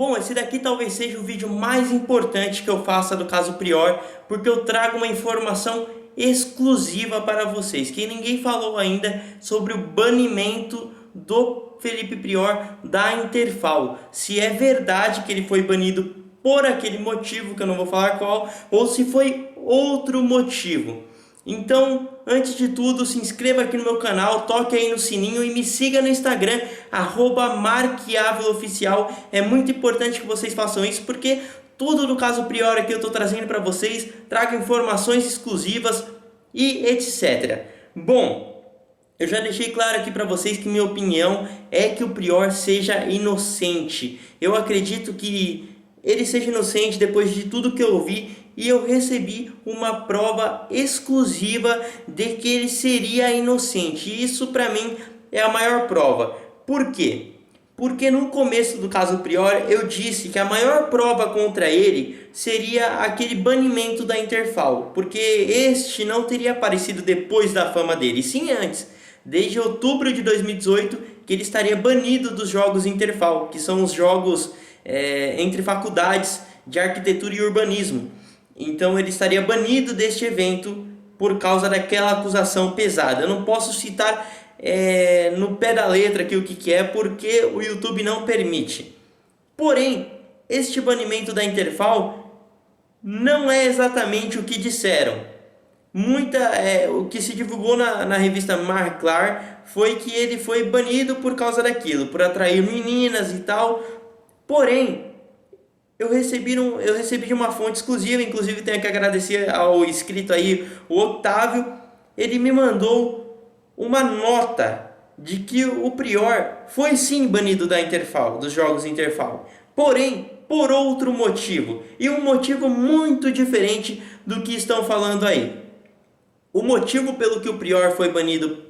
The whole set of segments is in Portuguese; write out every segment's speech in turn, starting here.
Bom, esse daqui talvez seja o vídeo mais importante que eu faça do caso Prior, porque eu trago uma informação exclusiva para vocês, que ninguém falou ainda sobre o banimento do Felipe Prior da Interfal. Se é verdade que ele foi banido por aquele motivo, que eu não vou falar qual, ou se foi outro motivo. Então, antes de tudo, se inscreva aqui no meu canal, toque aí no sininho e me siga no Instagram, @marquiaveloficial. É muito importante que vocês façam isso, porque tudo do caso Prior aqui eu estou trazendo para vocês, trago informações exclusivas e etc. Bom, eu já deixei claro aqui para vocês que minha opinião é que o Prior seja inocente. Eu acredito que ele seja inocente depois de tudo que eu ouvi, e eu recebi uma prova exclusiva de que ele seria inocente. E isso para mim é a maior prova. Por quê? Porque no começo do caso Prior eu disse que a maior prova contra ele seria aquele banimento da Interfal, porque este não teria aparecido depois da fama dele, e sim antes, desde outubro de 2018, que ele estaria banido dos jogos Interfal, que são os jogos entre faculdades de arquitetura e urbanismo. Então ele estaria banido deste evento por causa daquela acusação pesada. Eu não posso citar no pé da letra aqui o que é, porque o YouTube não permite. Porém, este banimento da Interfal não é exatamente o que disseram. O que se divulgou na revista Marclar foi que ele foi banido por causa daquilo, por atrair meninas e tal. Porém, eu recebi de uma fonte exclusiva, inclusive tenho que agradecer ao inscrito aí, o Otávio. Ele me mandou uma nota de que o Prior foi sim banido da Interfal, dos jogos Interfal. Porém, por outro motivo, e um motivo muito diferente do que estão falando aí. O motivo pelo que o Prior foi banido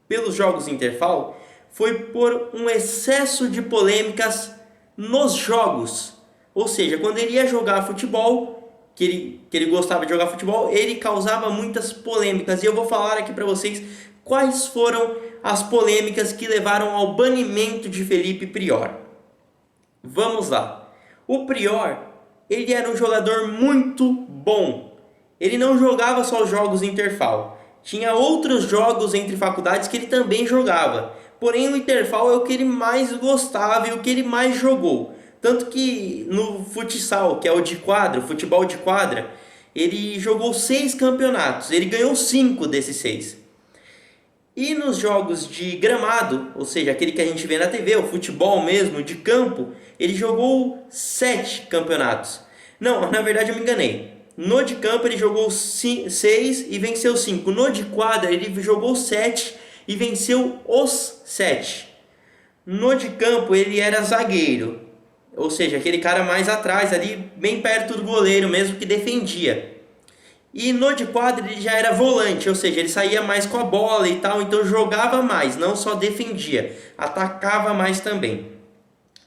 pelos jogos Interfal foi por um excesso de polêmicas nos jogos. Ou seja, quando ele ia jogar futebol, que ele gostava de jogar futebol, ele causava muitas polêmicas. E eu vou falar aqui para vocês quais foram as polêmicas que levaram ao banimento de Felipe Prior. Vamos lá. O Prior, ele era um jogador muito bom. Ele não jogava só os jogos Interfal. Tinha outros jogos entre faculdades que ele também jogava. Porém, o Interfal é o que ele mais gostava e o que ele mais jogou. Tanto que no futsal, que é o de quadra, o futebol de quadra, ele jogou 6 campeonatos. Ele ganhou 5 desses 6. E nos jogos de gramado, ou seja, aquele que a gente vê na TV, o futebol mesmo, de campo, ele jogou 7 campeonatos. Não, na verdade eu me enganei. No de campo ele jogou 6 e venceu 5. No de quadra ele jogou 7 e venceu os 7. No de campo ele era zagueiro, ou seja, aquele cara mais atrás ali, bem perto do goleiro mesmo, que defendia. E no de quadra ele já era volante, ou seja, ele saía mais com a bola e tal, então jogava mais, não só defendia, atacava mais também.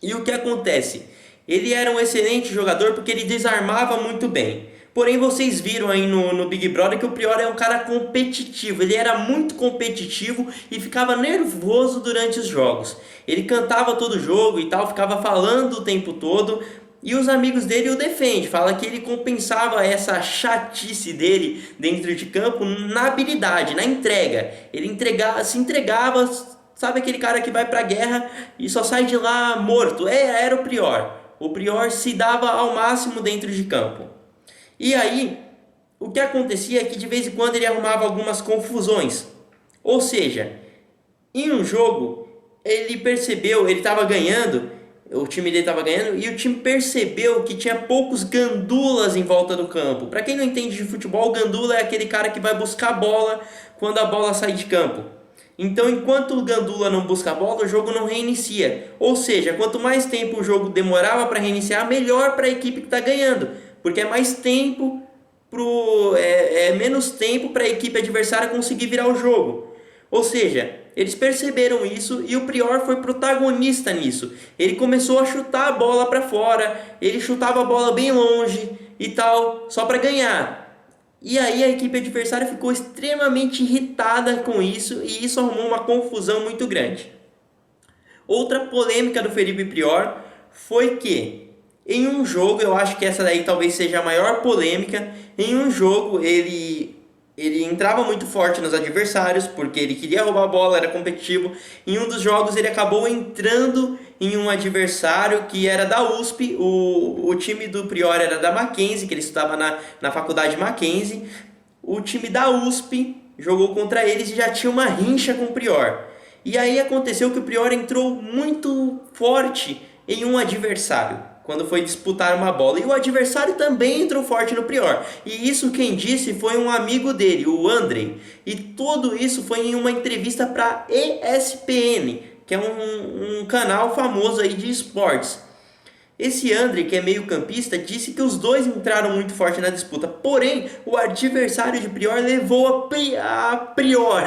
E o que acontece? Ele era um excelente jogador porque ele desarmava muito bem. Porém, vocês viram aí no Big Brother que o Prior é um cara competitivo. Ele era muito competitivo e ficava nervoso durante os jogos. Ele cantava todo jogo e tal, ficava falando o tempo todo. E os amigos dele o defendem. Fala que ele compensava essa chatice dele dentro de campo na habilidade, na entrega. Ele se entregava, sabe aquele cara que vai pra guerra e só sai de lá morto? Era o Prior. O Prior se dava ao máximo dentro de campo. E aí, o que acontecia é que de vez em quando ele arrumava algumas confusões. Ou seja, em um jogo, ele percebeu, ele estava ganhando, o time dele estava ganhando, e o time percebeu que tinha poucos gandulas em volta do campo. Para quem não entende de futebol, gandula é aquele cara que vai buscar a bola quando a bola sai de campo. Então, enquanto o gandula não busca a bola, o jogo não reinicia. Ou seja, quanto mais tempo o jogo demorava para reiniciar, melhor para a equipe que está ganhando. Porque é mais tempo, menos tempo para a equipe adversária conseguir virar o jogo. Ou seja, eles perceberam isso e o Prior foi protagonista nisso. Ele começou a chutar a bola para fora, ele chutava a bola bem longe e tal, só para ganhar. E aí a equipe adversária ficou extremamente irritada com isso e isso arrumou uma confusão muito grande. Outra polêmica do Felipe Prior foi que Em um jogo, eu acho que essa daí talvez seja a maior polêmica. Em um jogo, ele entrava muito forte nos adversários, porque ele queria roubar a bola, era competitivo. Em um dos jogos, ele acabou entrando em um adversário que era da USP. O time do Prior era da Mackenzie, que ele estudava na faculdade Mackenzie. O time da USP jogou contra eles e já tinha uma rincha com o Prior. E aí aconteceu que o Prior entrou muito forte em um adversário quando foi disputar uma bola. E o adversário também entrou forte no Prior. E isso quem disse foi um amigo dele, o Andrei. E tudo isso foi em uma entrevista para ESPN, que é um canal famoso aí de esportes. Esse Andrei, que é meio campista, disse que os dois entraram muito forte na disputa. Porém, o adversário de Prior levou a Prior.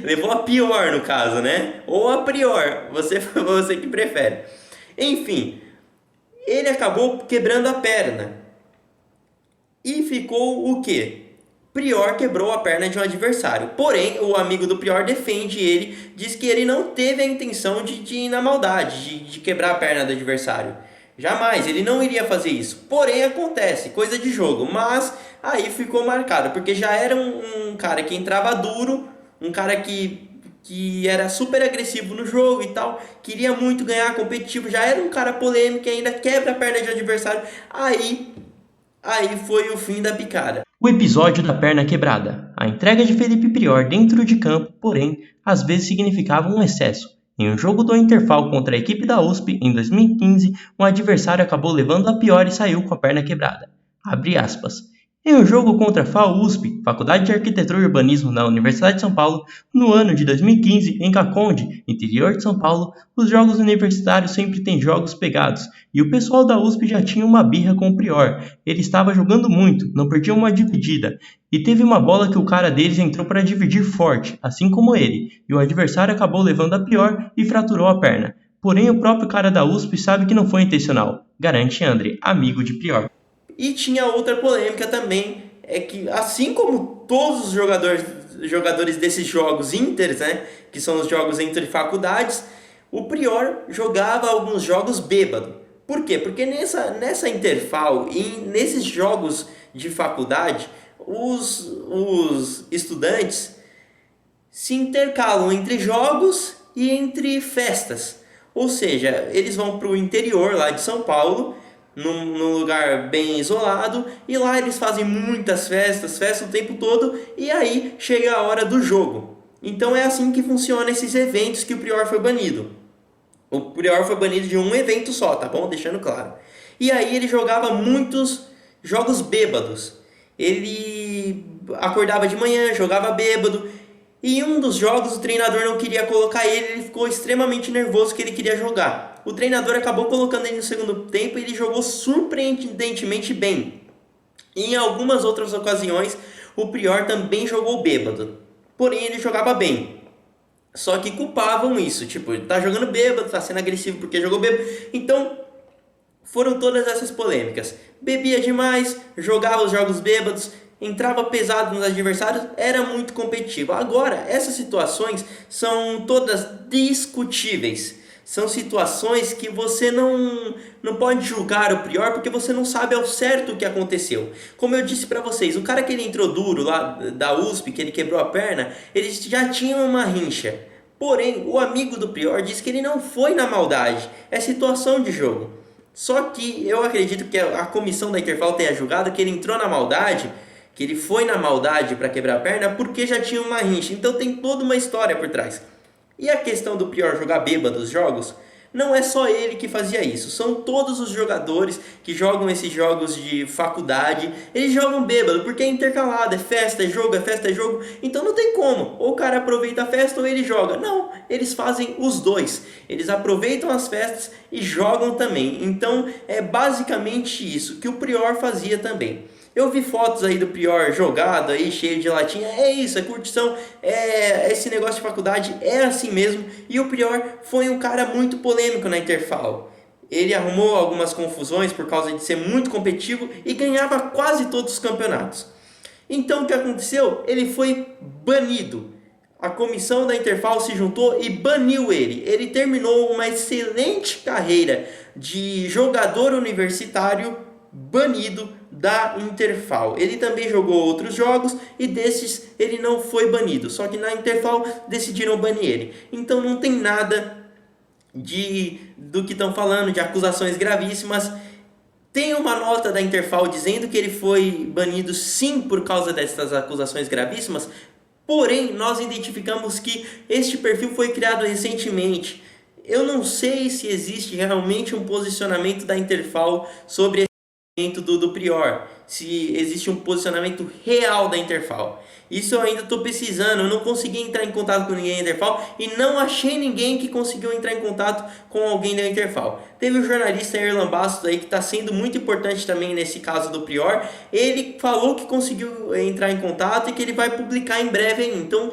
Levou a pior no caso, né? Ou a prior, você que prefere. Enfim, ele acabou quebrando a perna. E ficou o quê? Prior quebrou a perna de um adversário. Porém, o amigo do Prior defende ele, diz que ele não teve a intenção de ir na maldade, de quebrar a perna do adversário. Jamais, ele não iria fazer isso. Porém, acontece, coisa de jogo. Mas aí ficou marcado, porque já era um cara que entrava duro, um cara que era super agressivo no jogo e tal, queria muito ganhar competitivo, já era um cara polêmico e ainda quebra a perna de um adversário. Aí foi o fim da picada. O episódio da perna quebrada. A entrega de Felipe Prior dentro de campo, porém, às vezes significava um excesso. Em um jogo do Interfal contra a equipe da USP, em 2015, um adversário acabou levando a pior e saiu com a perna quebrada. Abre aspas. Em um jogo contra a FAU-USP, Faculdade de Arquitetura e Urbanismo da Universidade de São Paulo, no ano de 2015, em Caconde, interior de São Paulo, os jogos universitários sempre têm jogos pegados, e o pessoal da USP já tinha uma birra com o Prior. Ele estava jogando muito, não perdia uma dividida, e teve uma bola que o cara deles entrou para dividir forte, assim como ele, e o adversário acabou levando a pior e fraturou a perna. Porém, o próprio cara da USP sabe que não foi intencional, garante André, amigo de Prior. E tinha outra polêmica também, é que assim como todos os jogadores desses jogos inters, né, que são os jogos entre faculdades, o Prior jogava alguns jogos bêbado. Por quê? Porque nessa Interfal e nesses jogos de faculdade, os estudantes se intercalam entre jogos e entre festas. Ou seja, eles vão para o interior lá de São Paulo, num lugar bem isolado, e lá eles fazem muitas festas o tempo todo, e aí chega a hora do jogo. Então é assim que funciona esses eventos que o Prior foi banido. O Prior foi banido de um evento só, tá bom? Deixando claro. E aí ele jogava muitos jogos bêbados. Ele acordava de manhã, jogava bêbado, e em um dos jogos o treinador não queria colocar ele ficou extremamente nervoso que ele queria jogar. O treinador acabou colocando ele no segundo tempo e ele jogou surpreendentemente bem. E em algumas outras ocasiões, o Prior também jogou bêbado. Porém, ele jogava bem. Só que culpavam isso, tipo, ele tá jogando bêbado, tá sendo agressivo porque jogou bêbado. Então, foram todas essas polêmicas. Bebia demais, jogava os jogos bêbados, entrava pesado nos adversários, era muito competitivo. Agora, essas situações são todas discutíveis. São situações que você não pode julgar o Prior porque você não sabe ao certo o que aconteceu. Como eu disse para vocês, o cara que ele entrou duro lá da USP, que ele quebrou a perna, eles já tinham uma rincha. Porém, o amigo do Prior disse que ele não foi na maldade, é situação de jogo. Só que eu acredito que a comissão da Interfal tenha julgado que ele entrou na maldade, que ele foi na maldade para quebrar a perna porque já tinha uma rincha. Então tem toda uma história por trás. E a questão do Prior jogar bêbado os jogos, não é só ele que fazia isso. São todos os jogadores que jogam esses jogos de faculdade. Eles jogam bêbado porque é intercalado, é festa, é jogo, é festa, é jogo. Então não tem como. Ou o cara aproveita a festa ou ele joga. Não, eles fazem os dois. Eles aproveitam as festas e jogam também. Então é basicamente isso que o Prior fazia também. Eu vi fotos aí do Prior jogado aí, cheio de latinha. É isso, é curtição, esse negócio de faculdade é assim mesmo. E o Prior foi um cara muito polêmico na Interfal. Ele arrumou algumas confusões por causa de ser muito competitivo e ganhava quase todos os campeonatos. Então o que aconteceu? Ele foi banido. a comissão da Interfal se juntou e baniu ele. Ele terminou uma excelente carreira de jogador universitário banido da Interfal. Ele também jogou outros jogos e desses ele não foi banido. Só que na Interfal decidiram banir ele. Então não tem nada do que estão falando, de acusações gravíssimas. Tem uma nota da Interfal dizendo que ele foi banido sim por causa dessas acusações gravíssimas, porém nós identificamos que este perfil foi criado recentemente. Eu não sei se existe realmente um posicionamento da Interfal sobre esse do Prior, se existe um posicionamento real da Interfal. Isso eu ainda estou pesquisando, eu não consegui entrar em contato com ninguém da Interfal e não achei ninguém que conseguiu entrar em contato com alguém da Interfal. Teve o jornalista Erlan Bastos aí que está sendo muito importante também nesse caso do Prior. Ele falou que conseguiu entrar em contato e que ele vai publicar em breve aí. Então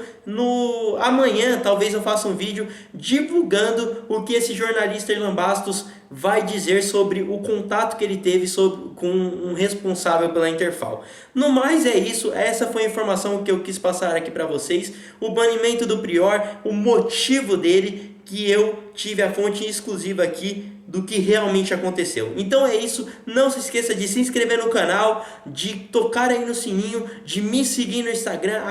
amanhã talvez eu faça um vídeo divulgando o que esse jornalista Erlan Bastos vai dizer sobre o contato que ele teve com um responsável pela Interfal. No mais é isso, essa foi a informação que eu quis passar aqui para vocês. O banimento do Prior, o motivo dele, que eu tive a fonte exclusiva aqui do que realmente aconteceu. Então é isso, não se esqueça de se inscrever no canal, de tocar aí no sininho, de me seguir no Instagram,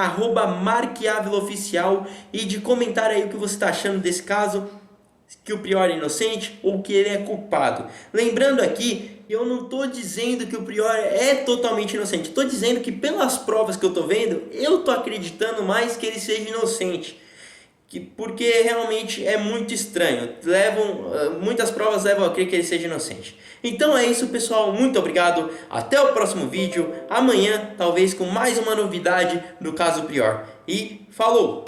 @marquiavilaoficial, e de comentar aí o que você está achando desse caso, que o Prior é inocente ou que ele é culpado. Lembrando aqui, eu não estou dizendo que o Prior é totalmente inocente. Estou dizendo que pelas provas que eu estou vendo, eu estou acreditando mais que ele seja inocente. Porque realmente é muito estranho. Muitas provas levam a crer que ele seja inocente. Então é isso, pessoal. Muito obrigado. Até o próximo vídeo. Amanhã, talvez com mais uma novidade do caso Prior. E falou!